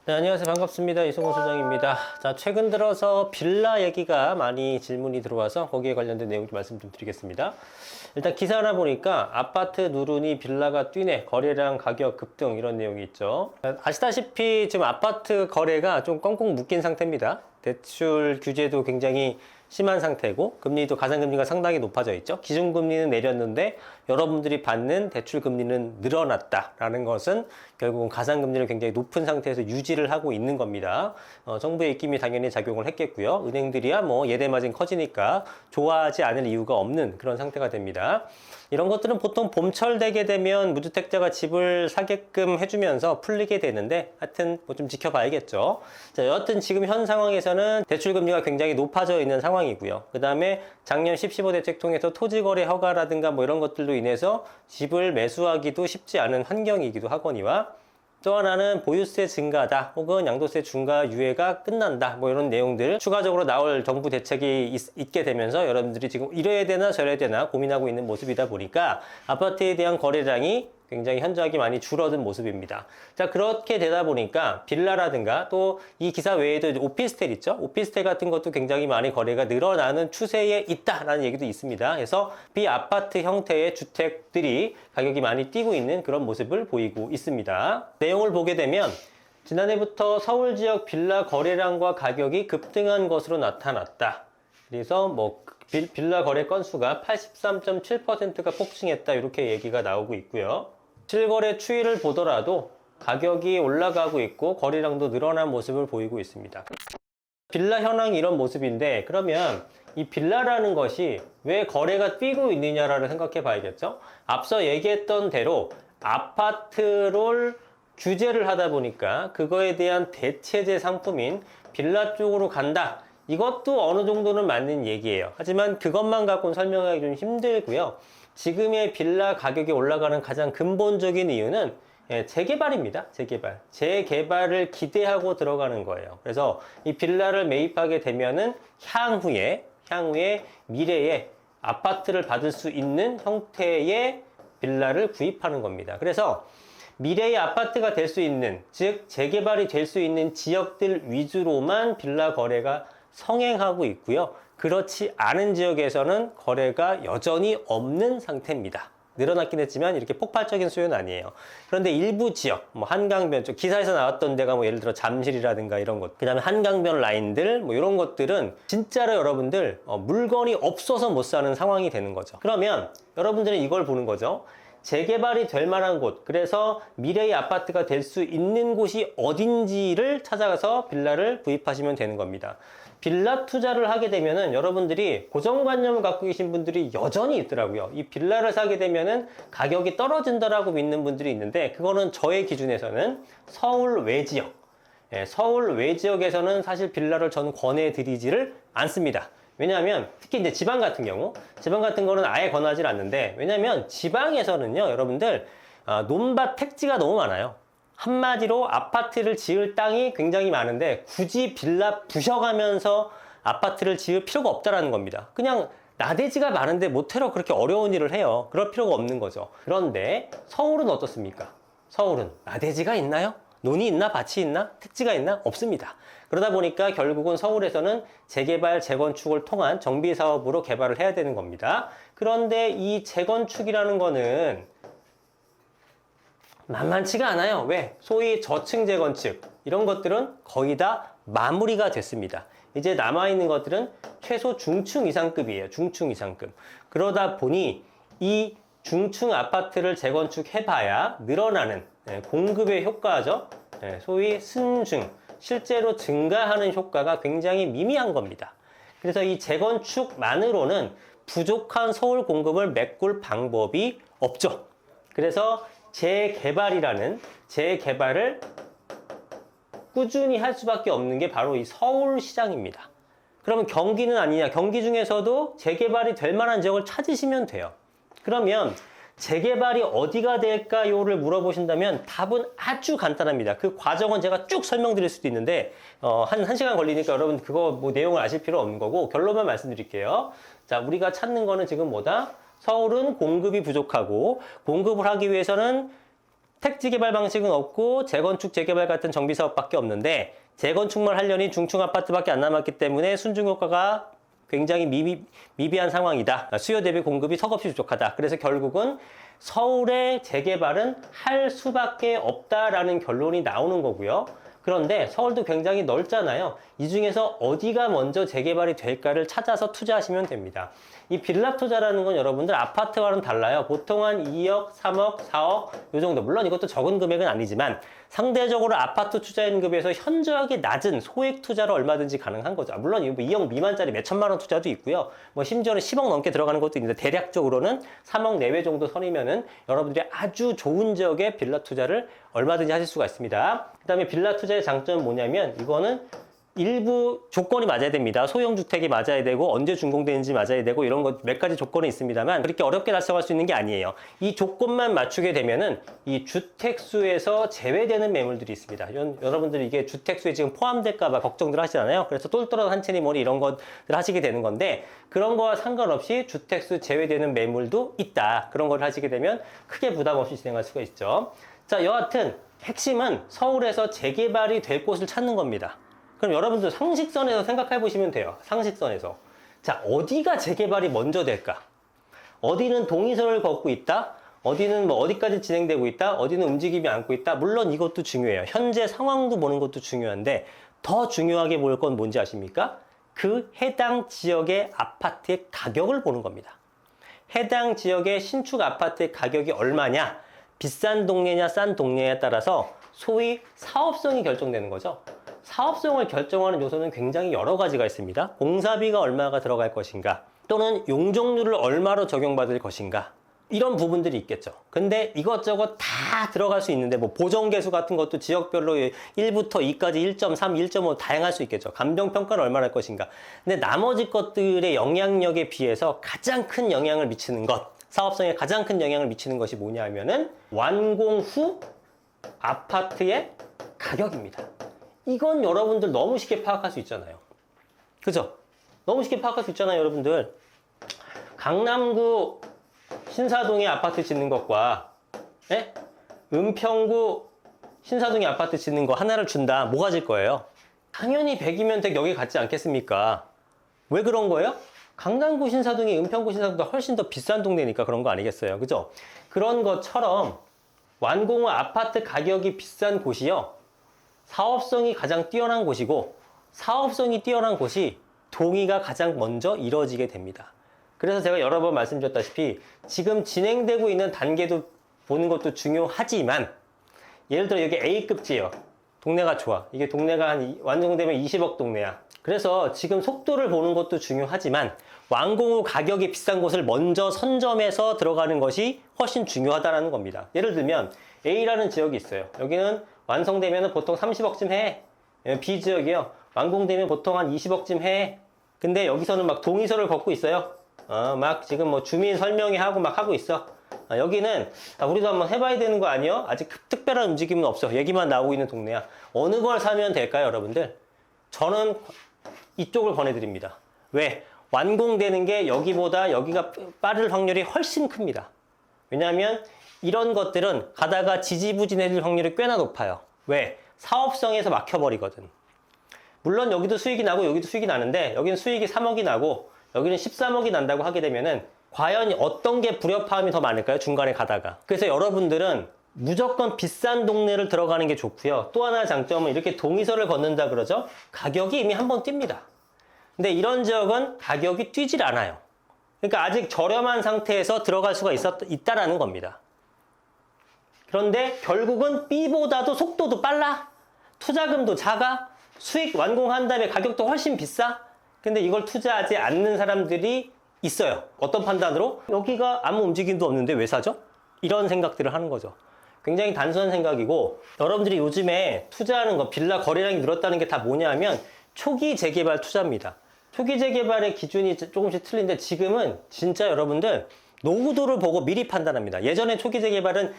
네, 안녕하세요. 반갑습니다. 이승호 소장입니다. 자, 최근 들어서 빌라 얘기가 많이 질문이 들어와서 거기에 관련된 내용 좀 말씀 좀 드리겠습니다. 일단 기사 하나 보니까 아파트 누르니 빌라가 뛰네, 거래량 가격 급등 이런 내용이 있죠. 아시다시피 지금 아파트 거래가 좀 꽁꽁 묶인 상태입니다. 대출 규제도 굉장히 심한 상태고 금리도 가상금리가 상당히 높아져 있죠. 기준금리는 내렸는데 여러분들이 받는 대출금리는 늘어났다라는 것은 결국은 가상금리를 굉장히 높은 상태에서 유지를 하고 있는 겁니다. 정부의 입김이 당연히 작용을 했겠고요. 은행들이야 뭐 예대 마진 커지니까 좋아하지 않을 이유가 없는 그런 상태가 됩니다. 이런 것들은 보통 봄철 되게 되면 무주택자가 집을 사게끔 해주면서 풀리게 되는데 하여튼 뭐 좀 지켜봐야겠죠. 자, 여하튼 지금 현 상황에서는 대출금리가 굉장히 높아져 있는 상황이고요. 그 다음에 작년 10.15 대책 통해서 토지거래 허가라든가 뭐 이런 것들로 인해서 집을 매수하기도 쉽지 않은 환경이기도 하거니와 또 하나는 보유세 증가다 혹은 양도세 중과 유예가 끝난다 뭐 이런 내용들 추가적으로 나올 정부 대책이 있게 되면서 여러분들이 지금 이래야 되나 저래야 되나 고민하고 있는 모습이다 보니까 아파트에 대한 거래량이 굉장히 현저하게 많이 줄어든 모습입니다. 자, 그렇게 되다 보니까 빌라라든가 또 이 기사 외에도 오피스텔 있죠? 오피스텔 같은 것도 굉장히 많이 거래가 늘어나는 추세에 있다라는 얘기도 있습니다. 그래서 비아파트 형태의 주택들이 가격이 많이 뛰고 있는 그런 모습을 보이고 있습니다. 내용을 보게 되면 지난해부터 서울 지역 빌라 거래량과 가격이 급등한 것으로 나타났다. 그래서 뭐 빌라 거래 건수가 83.7%가 폭증했다 이렇게 얘기가 나오고 있고요. 실거래 추이를 보더라도 가격이 올라가고 있고 거래량도 늘어난 모습을 보이고 있습니다. 빌라 현황이 이런 모습인데 그러면 이 빌라라는 것이 왜 거래가 뛰고 있느냐를 생각해 봐야겠죠. 앞서 얘기했던 대로 아파트를 규제를 하다 보니까 그거에 대한 대체제 상품인 빌라 쪽으로 간다. 이것도 어느 정도는 맞는 얘기예요. 하지만 그것만 갖고는 설명하기 좀 힘들고요. 지금의 빌라 가격이 올라가는 가장 근본적인 이유는 재개발입니다. 재개발을 기대하고 들어가는 거예요. 그래서 이 빌라를 매입하게 되면은 향후에 미래에 아파트를 받을 수 있는 형태의 빌라를 구입하는 겁니다. 그래서 미래의 아파트가 될 수 있는, 즉 재개발이 될 수 있는 지역들 위주로만 빌라 거래가 성행하고 있고요. 그렇지 않은 지역에서는 거래가 여전히 없는 상태입니다. 늘어났긴 했지만 이렇게 폭발적인 수요는 아니에요. 그런데 일부 지역, 뭐 한강변 쪽 기사에서 나왔던 데가 뭐 예를 들어 잠실이라든가 이런 것, 그 다음에 한강변 라인들 뭐 이런 것들은 진짜로 여러분들 물건이 없어서 못 사는 상황이 되는 거죠. 그러면 여러분들은 이걸 보는 거죠. 재개발이 될 만한 곳, 그래서 미래의 아파트가 될 수 있는 곳이 어딘지를 찾아가서 빌라를 구입하시면 되는 겁니다. 빌라 투자를 하게 되면은 여러분들이 고정관념을 갖고 계신 분들이 여전히 있더라고요. 이 빌라를 사게 되면은 가격이 떨어진다라고 믿는 분들이 있는데 그거는 저의 기준에서는 서울 외지역, 서울 외지역에서는 사실 빌라를 저는 권해드리지를 않습니다. 왜냐하면 특히 이제 지방 같은 거는 아예 권하지 않는데 왜냐하면 지방에서는요 여러분들 논밭 택지가 너무 많아요. 한마디로 아파트를 지을 땅이 굉장히 많은데 굳이 빌라 부셔가면서 아파트를 지을 필요가 없다라는 겁니다. 그냥 나대지가 많은데 모텔로 그렇게 어려운 일을 해요. 그럴 필요가 없는 거죠. 그런데 서울은 어떻습니까? 서울은 나대지가 있나요? 논이 있나? 밭이 있나? 택지가 있나? 없습니다. 그러다 보니까 결국은 서울에서는 재개발, 재건축을 통한 정비 사업으로 개발을 해야 되는 겁니다. 그런데 이 재건축이라는 거는 만만치가 않아요. 왜? 소위 저층 재건축 이런 것들은 거의 다 마무리가 됐습니다. 이제 남아있는 것들은 최소 중층 이상급이에요. 중층 이상급. 그러다 보니 이 중층 아파트를 재건축해봐야 늘어나는 공급의 효과죠. 소위 순증, 실제로 증가하는 효과가 굉장히 미미한 겁니다. 그래서 이 재건축만으로는 부족한 서울 공급을 메꿀 방법이 없죠. 그래서 재개발을 꾸준히 할 수밖에 없는 게 바로 이 서울 시장입니다. 그러면 경기는 아니냐? 경기 중에서도 재개발이 될 만한 지역을 찾으시면 돼요. 그러면 재개발이 어디가 될까요를 물어보신다면 답은 아주 간단합니다. 그 과정은 제가 쭉 설명드릴 수도 있는데 한 시간 걸리니까 여러분 그거 뭐 내용을 아실 필요 없는 거고 결론만 말씀드릴게요. 자, 우리가 찾는 거는 지금 뭐다? 서울은 공급이 부족하고 공급을 하기 위해서는 택지 개발 방식은 없고 재건축 재개발 같은 정비 사업밖에 없는데 재건축만 하려니 중층 아파트밖에 안 남았기 때문에 순증 효과가 굉장히 미비한 상황이다. 수요 대비 공급이 턱없이 부족하다. 그래서 결국은 서울의 재개발은 할 수밖에 없다라는 결론이 나오는 거고요. 그런데 서울도 굉장히 넓잖아요. 이 중에서 어디가 먼저 재개발이 될까를 찾아서 투자하시면 됩니다. 이 빌라 투자라는 건 여러분들 아파트와는 달라요. 보통 한 2억, 3억, 4억 이 정도. 물론 이것도 적은 금액은 아니지만 상대적으로 아파트 투자연급에서 현저하게 낮은 소액 투자로 얼마든지 가능한 거죠. 물론 2억 미만짜리 몇 천만 원 투자도 있고요. 뭐 심지어는 10억 넘게 들어가는 것도 있는데 대략적으로는 3억 내외 정도 선이면은 여러분들이 아주 좋은 지역에 빌라 투자를 얼마든지 하실 수가 있습니다. 그 다음에 빌라 투자의 장점은 뭐냐면 이거는 일부 조건이 맞아야 됩니다. 소형주택이 맞아야 되고 언제 준공되는지 맞아야 되고 이런 것 몇 가지 조건이 있습니다만 그렇게 어렵게 달성할 수 있는 게 아니에요. 이 조건만 맞추게 되면은 이 주택수에서 제외되는 매물들이 있습니다. 여러분들이 이게 주택수에 지금 포함될까 봐 걱정들 하시잖아요. 그래서 똘똘한 한 채니 뭐니 이런 것들 하시게 되는 건데 그런 거와 상관없이 주택수 제외되는 매물도 있다. 그런 걸 하시게 되면 크게 부담 없이 진행할 수가 있죠. 자, 여하튼 핵심은 서울에서 재개발이 될 곳을 찾는 겁니다. 그럼 여러분들 상식선에서 생각해 보시면 돼요. 상식선에서. 자, 어디가 재개발이 먼저 될까? 어디는 동의서를 걷고 있다? 어디는 뭐 어디까지 진행되고 있다? 어디는 움직임이 않고 있다? 물론 이것도 중요해요. 현재 상황도 보는 것도 중요한데 더 중요하게 볼 건 뭔지 아십니까? 그 해당 지역의 아파트의 가격을 보는 겁니다. 해당 지역의 신축 아파트의 가격이 얼마냐? 비싼 동네냐 싼 동네에 따라서 소위 사업성이 결정되는 거죠. 사업성을 결정하는 요소는 굉장히 여러 가지가 있습니다. 공사비가 얼마가 들어갈 것인가 또는 용적률을 얼마로 적용받을 것인가 이런 부분들이 있겠죠. 근데 이것저것 다 들어갈 수 있는데 뭐 보정계수 같은 것도 지역별로 1부터 2까지 1.3, 1.5 다양할 수 있겠죠. 감정평가는 얼마나 할 것인가. 근데 나머지 것들의 영향력에 비해서 가장 큰 영향을 미치는 것, 사업성에 가장 큰 영향을 미치는 것이 뭐냐 하면은 완공 후 아파트의 가격입니다. 이건 여러분들 너무 쉽게 파악할 수 있잖아요. 그죠? 너무 쉽게 파악할 수 있잖아요, 여러분들. 강남구 신사동에 아파트 짓는 것과 은평구 신사동에 아파트 짓는 거 하나를 준다. 뭐가 질 거예요? 당연히 100이면 100 여기 같지 않겠습니까? 왜 그런 거예요? 강남구 신사동이 은평구 신사동보다 훨씬 더 비싼 동네니까 그런 거 아니겠어요? 그죠? 그런 것처럼 완공 후 아파트 가격이 비싼 곳이요. 사업성이 가장 뛰어난 곳이고 사업성이 뛰어난 곳이 동의가 가장 먼저 이루어지게 됩니다. 그래서 제가 여러 번 말씀드렸다시피 지금 진행되고 있는 단계도 보는 것도 중요하지만 예를 들어 여기 A급 지역 동네가 좋아. 이게 동네가 완공되면 20억 동네야. 그래서 지금 속도를 보는 것도 중요하지만 완공 후 가격이 비싼 곳을 먼저 선점해서 들어가는 것이 훨씬 중요하다는 겁니다. 예를 들면 A라는 지역이 있어요. 여기는 완성되면 보통 30억쯤 해. B 지역이요. 완공되면 보통 한 20억쯤 해. 근데 여기서는 막 동의서를 걷고 있어요. 막 지금 뭐 주민 설명회 하고 막 하고 있어. 여기는 우리도 한번 해봐야 되는 거 아니요? 아직 특별한 움직임은 없어. 얘기만 나오고 있는 동네야. 어느 걸 사면 될까요, 여러분들? 저는 이쪽을 권해드립니다. 왜? 완공되는 게 여기보다 여기가 빠를 확률이 훨씬 큽니다. 왜냐하면 이런 것들은 가다가 지지부진해질 확률이 꽤나 높아요. 왜? 사업성에서 막혀버리거든. 물론 여기도 수익이 나고 여기도 수익이 나는데 여기는 수익이 3억이 나고 여기는 13억이 난다고 하게 되면은 과연 어떤 게 불협화음이 더 많을까요? 중간에 가다가. 그래서 여러분들은 무조건 비싼 동네를 들어가는 게 좋고요. 또 하나 장점은 이렇게 동의서를 걷는다 그러죠? 가격이 이미 한번 뜁니다. 근데 이런 지역은 가격이 뛰질 않아요. 그러니까 아직 저렴한 상태에서 들어갈 수가 있다라는 겁니다. 그런데 결국은 B보다도 속도도 빨라, 투자금도 작아, 수익 완공한 다음에 가격도 훨씬 비싸. 근데 이걸 투자하지 않는 사람들이 있어요. 어떤 판단으로? 여기가 아무 움직임도 없는데 왜 사죠? 이런 생각들을 하는 거죠. 굉장히 단순한 생각이고 여러분들이 요즘에 투자하는 거 빌라 거래량이 늘었다는 게 다 뭐냐 하면 초기 재개발 투자입니다. 초기 재개발의 기준이 조금씩 틀린데 지금은 진짜 여러분들 노후도를 보고 미리 판단합니다. 예전에 초기 재개발은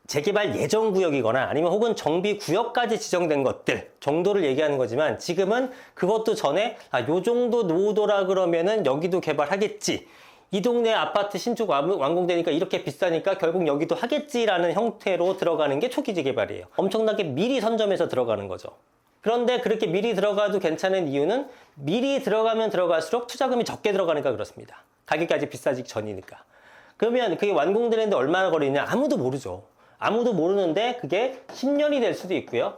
재개발 예정 구역이거나 아니면 혹은 정비 구역까지 지정된 것들 정도를 얘기하는 거지만 지금은 그것도 전에 요 정도 노후도라 그러면은 여기도 개발하겠지. 이 동네 아파트 신축 완공되니까 이렇게 비싸니까 결국 여기도 하겠지라는 형태로 들어가는 게 초기 재개발이에요. 엄청나게 미리 선점해서 들어가는 거죠. 그런데 그렇게 미리 들어가도 괜찮은 이유는 미리 들어가면 들어갈수록 투자금이 적게 들어가니까 그렇습니다. 가격이 아직 비싸지기 전이니까. 그러면 그게 완공되는데 얼마나 걸리냐? 아무도 모르죠. 아무도 모르는데 그게 10년이 될 수도 있고요.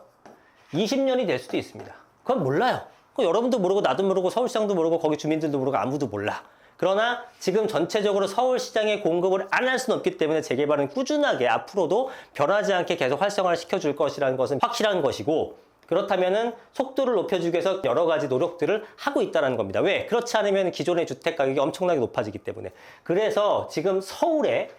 20년이 될 수도 있습니다. 그건 몰라요. 그건 여러분도 모르고 나도 모르고 서울시장도 모르고 거기 주민들도 모르고 아무도 몰라. 그러나 지금 전체적으로 서울시장에 공급을 안 할 수는 없기 때문에 재개발은 꾸준하게 앞으로도 변하지 않게 계속 활성화를 시켜줄 것이라는 것은 확실한 것이고, 그렇다면은 속도를 높여주기 위해서 여러 가지 노력들을 하고 있다는 겁니다. 왜? 그렇지 않으면 기존의 주택 가격이 엄청나게 높아지기 때문에. 그래서 지금 서울의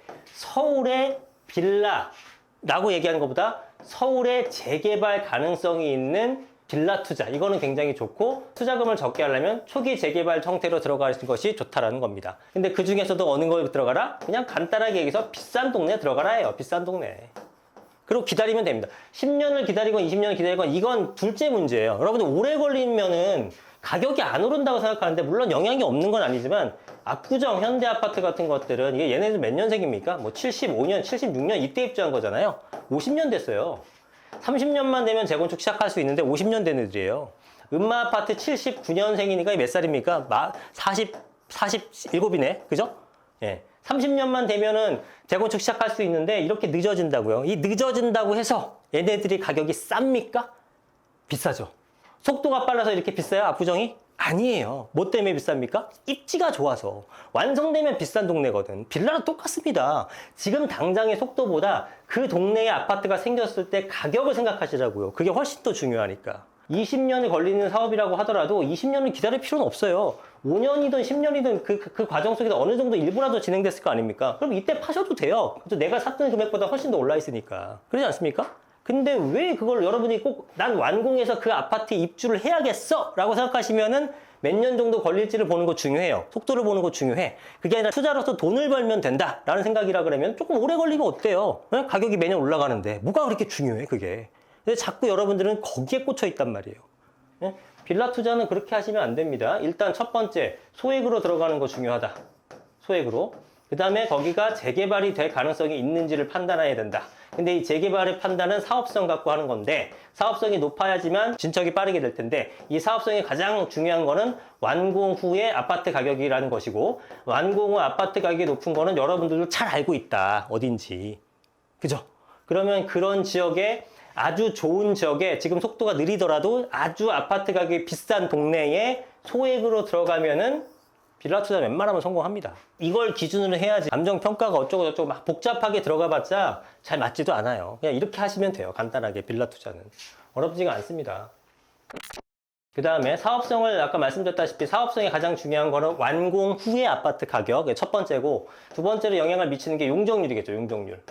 빌라라고 얘기하는 것보다 서울의 재개발 가능성이 있는 빌라 투자, 이거는 굉장히 좋고, 투자금을 적게 하려면 초기 재개발 형태로 들어가는 것이 좋다라는 겁니다. 근데 그 중에서도 어느 걸 들어가라? 그냥 간단하게 얘기해서 비싼 동네 들어가라 해요. 비싼 동네. 그리고 기다리면 됩니다. 10년을 기다리건 20년을 기다리건 이건 둘째 문제예요. 여러분들 오래 걸리면은 가격이 안 오른다고 생각하는데, 물론 영향이 없는 건 아니지만 압구정, 현대아파트 같은 것들은 이게 얘네들 몇 년생입니까? 뭐 75년, 76년 이때 입주한 거잖아요. 50년 됐어요. 30년만 되면 재건축 시작할 수 있는데 50년 된 애들이에요. 음마아파트 79년생이니까 몇 살입니까? 47이네. 그죠? 예. 30년만 되면은 재건축 시작할 수 있는데 이렇게 늦어진다고요. 이 늦어진다고 해서 얘네들이 가격이 쌉니까? 비싸죠. 속도가 빨라서 이렇게 비싸요? 압구정이? 아니에요. 뭐 때문에 비쌉니까? 입지가 좋아서. 완성되면 비싼 동네거든. 빌라랑 똑같습니다. 지금 당장의 속도보다 그 동네에 아파트가 생겼을 때 가격을 생각하시라고요. 그게 훨씬 더 중요하니까. 20년이 걸리는 사업이라고 하더라도 20년을 기다릴 필요는 없어요. 5년이든 10년이든 그 과정 속에서 어느 정도 일부라도 진행됐을 거 아닙니까? 그럼 이때 파셔도 돼요. 내가 샀던 금액보다 훨씬 더 올라 있으니까. 그러지 않습니까? 근데 왜 그걸 여러분이 꼭 난 완공해서 그 아파트에 입주를 해야겠어 라고 생각하시면은 몇 년 정도 걸릴지를 보는 거 중요해요. 속도를 보는 거 중요해. 그게 아니라 투자로서 돈을 벌면 된다 라는 생각이라 그러면 조금 오래 걸리면 어때요? 가격이 매년 올라가는데 뭐가 그렇게 중요해 그게. 근데 자꾸 여러분들은 거기에 꽂혀 있단 말이에요. 빌라 투자는 그렇게 하시면 안 됩니다. 일단 첫 번째, 소액으로 들어가는 거 중요하다. 소액으로. 그 다음에 거기가 재개발이 될 가능성이 있는지를 판단해야 된다. 근데 이 재개발의 판단은 사업성 갖고 하는 건데, 사업성이 높아야지만 진척이 빠르게 될 텐데, 이 사업성이 가장 중요한 거는 완공 후의 아파트 가격이라는 것이고, 완공 후 아파트 가격이 높은 거는 여러분들도 잘 알고 있다. 어딘지. 그죠? 그러면 그런 지역에 아주 좋은 지역에 지금 속도가 느리더라도 아주 아파트 가격이 비싼 동네에 소액으로 들어가면은 빌라 투자 웬만하면 성공합니다. 이걸 기준으로 해야지 감정평가가 어쩌고 저쩌고 막 복잡하게 들어가봤자 잘 맞지도 않아요. 그냥 이렇게 하시면 돼요. 간단하게 빌라 투자는. 어렵지가 않습니다. 그 다음에 사업성을 아까 말씀드렸다시피 사업성이 가장 중요한 거는 완공 후의 아파트 가격, 첫 번째고, 두 번째로 영향을 미치는 게 용적률이겠죠. 용적률.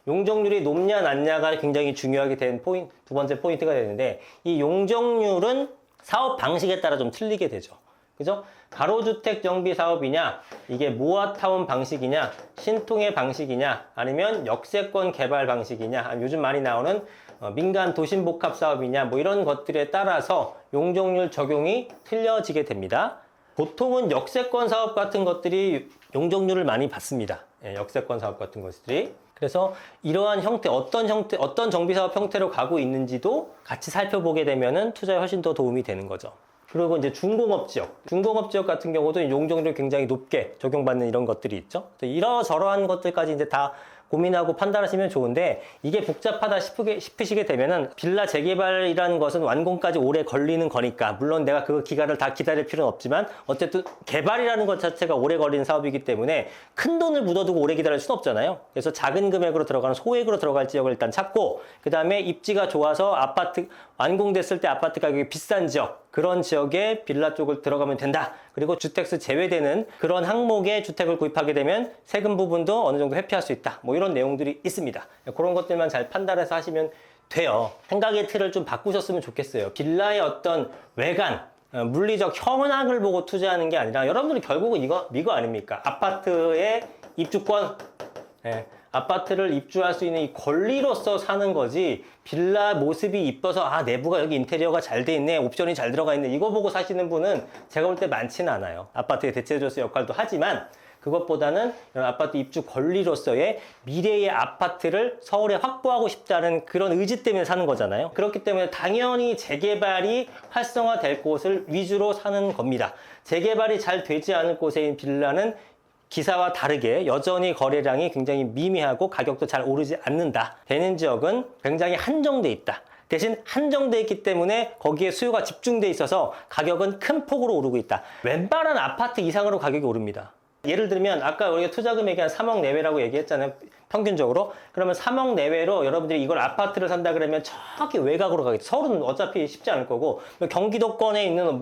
용적률이 높냐 낮냐가 굉장히 중요하게 된 두 번째 포인트가 되는데, 이 용적률은 사업 방식에 따라 좀 틀리게 되죠. 그죠? 가로주택 정비 사업이냐, 이게 모아타운 방식이냐, 신통의 방식이냐, 아니면 역세권 개발 방식이냐, 요즘 많이 나오는 민간 도심복합 사업이냐, 뭐 이런 것들에 따라서 용적률 적용이 틀려지게 됩니다. 보통은 역세권 사업 같은 것들이 용적률을 많이 받습니다. 역세권 사업 같은 것들이. 그래서 이러한 형태, 어떤 정비사업 형태로 가고 있는지도 같이 살펴보게 되면은 투자에 훨씬 더 도움이 되는 거죠. 그리고 이제 중공업 지역 같은 경우도 용적률이 굉장히 높게 적용받는 이런 것들이 있죠. 이러저러한 것들까지 이제 다 고민하고 판단하시면 좋은데, 이게 복잡하다 싶으시게 되면은 빌라 재개발이라는 것은 완공까지 오래 걸리는 거니까, 물론 내가 그 기간을 다 기다릴 필요는 없지만 어쨌든 개발이라는 것 자체가 오래 걸리는 사업이기 때문에 큰 돈을 묻어두고 오래 기다릴 수는 없잖아요. 그래서 작은 금액으로 들어가는 소액으로 들어갈 지역을 일단 찾고, 그 다음에 입지가 좋아서 아파트 완공됐을 때 아파트 가격이 비싼 지역, 그런 지역에 빌라 쪽을 들어가면 된다. 그리고 주택수 제외되는 그런 항목의 주택을 구입하게 되면 세금 부분도 어느 정도 회피할 수 있다. 뭐 이런 내용들이 있습니다. 그런 것들만 잘 판단해서 하시면 돼요. 생각의 틀을 좀 바꾸셨으면 좋겠어요. 빌라의 어떤 외관, 물리적 현황을 보고 투자하는 게 아니라, 여러분들이 결국은 이거 아닙니까? 아파트의 입주권, 아파트를 입주할 수 있는 이 권리로서 사는 거지, 빌라 모습이 이뻐서 내부가 여기 인테리어가 잘 돼 있네, 옵션이 잘 들어가 있네, 이거 보고 사시는 분은 제가 볼 때 많지는 않아요. 아파트의 대체조수 역할도 하지만 그것보다는 이런 아파트 입주 권리로서의 미래의 아파트를 서울에 확보하고 싶다는 그런 의지 때문에 사는 거잖아요. 그렇기 때문에 당연히 재개발이 활성화될 곳을 위주로 사는 겁니다. 재개발이 잘 되지 않을 곳의 빌라는 기사와 다르게 여전히 거래량이 굉장히 미미하고 가격도 잘 오르지 않는다. 되는 지역은 굉장히 한정돼 있다. 대신 한정돼 있기 때문에 거기에 수요가 집중돼 있어서 가격은 큰 폭으로 오르고 있다. 웬만한 아파트 이상으로 가격이 오릅니다. 예를 들면 아까 우리가 투자 금액이 한 3억 내외라고 얘기했잖아요. 평균적으로. 그러면 3억 내외로 여러분들이 이걸 아파트를 산다 그러면 저기 외곽으로 가겠죠. 서울은 어차피 쉽지 않을 거고 경기도권에 있는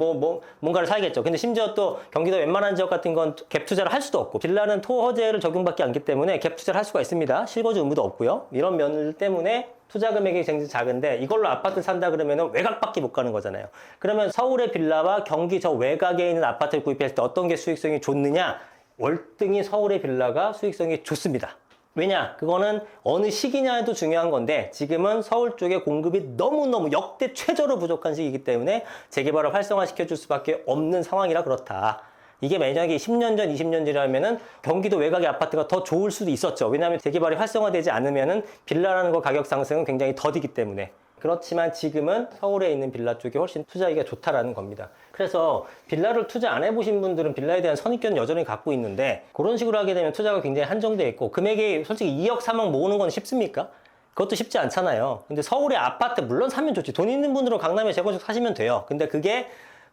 뭔가를 사야겠죠. 근데 심지어 또 경기도 웬만한 지역 같은 건 갭 투자를 할 수도 없고 빌라는 토호재를 적용받지 않기 때문에 갭 투자를 할 수가 있습니다. 실거주 의무도 없고요. 이런 면들 때문에 투자 금액이 굉장히 작은데 이걸로 아파트 산다 그러면 외곽밖에 못 가는 거잖아요. 그러면 서울의 빌라와 경기 저 외곽에 있는 아파트를 구입했을 때 어떤 게 수익성이 좋느냐? 월등히 서울의 빌라가 수익성이 좋습니다. 왜냐? 그거는 어느 시기냐에도 중요한 건데 지금은 서울 쪽에 공급이 너무너무 역대 최저로 부족한 시기이기 때문에 재개발을 활성화시켜 줄 수밖에 없는 상황이라 그렇다. 이게 만약에 10년 전, 20년 전이라면은 경기도 외곽의 아파트가 더 좋을 수도 있었죠. 왜냐하면 재개발이 활성화되지 않으면은 빌라라는 거 가격 상승은 굉장히 더디기 때문에. 그렇지만 지금은 서울에 있는 빌라 쪽이 훨씬 투자하기가 좋다라는 겁니다. 그래서 빌라를 투자 안 해보신 분들은 빌라에 대한 선입견을 여전히 갖고 있는데 그런 식으로 하게 되면 투자가 굉장히 한정되어 있고 금액이 솔직히 2억, 3억 모으는 건 쉽습니까? 그것도 쉽지 않잖아요. 근데 서울의 아파트 물론 사면 좋지. 돈 있는 분들은 강남에 재건축 사시면 돼요. 근데 그게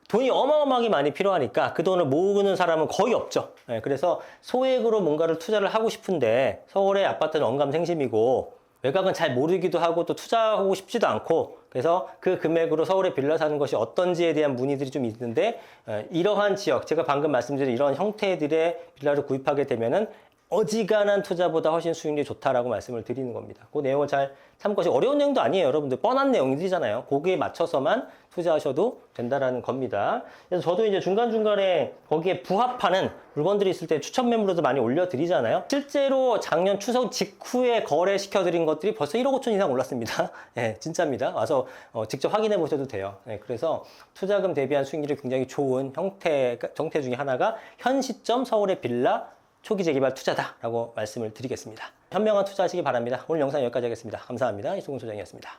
돈이 어마어마하게 많이 필요하니까 그 돈을 모으는 사람은 거의 없죠. 그래서 소액으로 뭔가를 투자를 하고 싶은데 서울의 아파트는 언감생심이고 외곽은 잘 모르기도 하고 또 투자하고 싶지도 않고 그래서 그 금액으로 서울에 빌라 사는 것이 어떤지에 대한 문의들이 좀 있는데 이러한 지역, 제가 방금 말씀드린 이런 형태들의 빌라를 구입하게 되면은 어지간한 투자보다 훨씬 수익률이 좋다라고 말씀을 드리는 겁니다. 그 내용을 잘 참고하시고 어려운 내용도 아니에요. 여러분들 뻔한 내용들이잖아요. 거기에 맞춰서만 투자하셔도 된다라는 겁니다. 그래서 저도 이제 중간중간에 거기에 부합하는 물건들이 있을 때 추천 매물로도 많이 올려드리잖아요. 실제로 작년 추석 직후에 거래시켜드린 것들이 벌써 1억 5천 이상 올랐습니다. 네, 진짜입니다. 와서 직접 확인해 보셔도 돼요. 네, 그래서 투자금 대비한 수익률이 굉장히 좋은 형태 중에 하나가 현 시점 서울의 빌라 초기 재개발 투자다라고 말씀을 드리겠습니다. 현명한 투자하시기 바랍니다. 오늘 영상 여기까지 하겠습니다. 감사합니다. 이승훈 소장이었습니다.